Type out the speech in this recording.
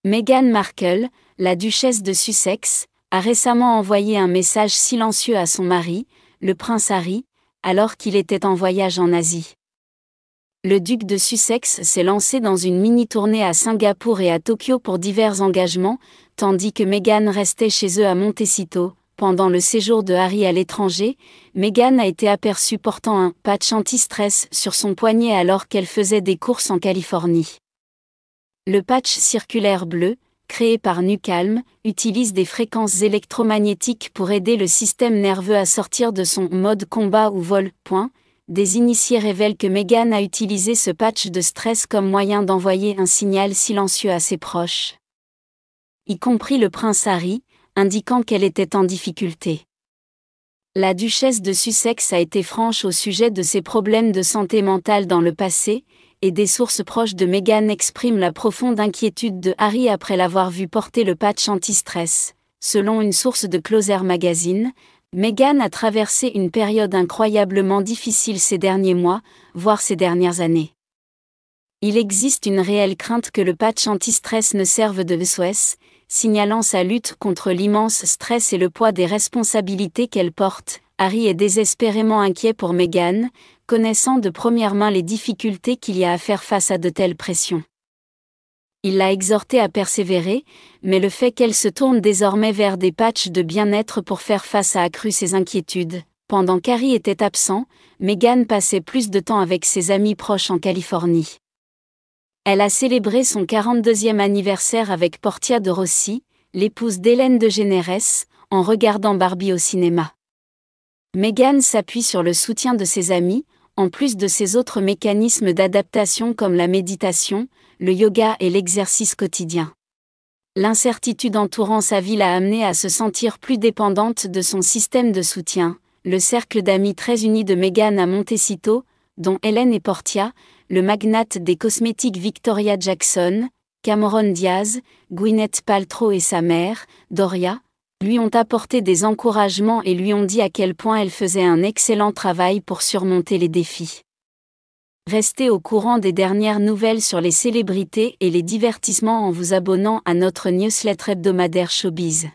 Meghan Markle, la duchesse de Sussex, a récemment envoyé un message silencieux à son mari, le prince Harry, alors qu'il était en voyage en Asie. Le duc de Sussex s'est lancé dans une mini-tournée à Singapour et à Tokyo pour divers engagements, tandis que Meghan restait chez eux à Montecito. Pendant le séjour de Harry à l'étranger, Meghan a été aperçue portant un « patch anti-stress » sur son poignet alors qu'elle faisait des courses en Californie. Le patch circulaire bleu, créé par Nucalm, utilise des fréquences électromagnétiques pour aider le système nerveux à sortir de son mode combat ou vol. Des initiés révèlent que Meghan a utilisé ce patch de stress comme moyen d'envoyer un signal silencieux à ses proches, y compris le prince Harry, indiquant qu'elle était en difficulté. La duchesse de Sussex a été franche au sujet de ses problèmes de santé mentale dans le passé, et des sources proches de Meghan expriment la profonde inquiétude de Harry après l'avoir vu porter le patch anti-stress. Selon une source de Closer Magazine, Meghan a traversé une période incroyablement difficile ces derniers mois, voire ces dernières années. Il existe une réelle crainte que le patch anti-stress ne serve de SOS, signalant sa lutte contre l'immense stress et le poids des responsabilités qu'elle porte. Harry est désespérément inquiet pour Meghan, connaissant de première main les difficultés qu'il y a à faire face à de telles pressions. Il l'a exhortée à persévérer, mais le fait qu'elle se tourne désormais vers des patchs de bien-être pour faire face a accru ses inquiétudes. Pendant qu'Harry était absent, Meghan passait plus de temps avec ses amis proches en Californie. Elle a célébré son 42e anniversaire avec Portia de Rossi, l'épouse d'Hélène DeGeneres, en regardant Barbie au cinéma. Meghan s'appuie sur le soutien de ses amis, en plus de ses autres mécanismes d'adaptation comme la méditation, le yoga et l'exercice quotidien. L'incertitude entourant sa vie l'a amenée à se sentir plus dépendante de son système de soutien. Le cercle d'amis très uni de Meghan à Montecito, dont Hélène et Portia, le magnate des cosmétiques Victoria Jackson, Cameron Diaz, Gwyneth Paltrow et sa mère, Doria, lui ont apporté des encouragements et lui ont dit à quel point elle faisait un excellent travail pour surmonter les défis. Restez au courant des dernières nouvelles sur les célébrités et les divertissements en vous abonnant à notre newsletter hebdomadaire Showbiz.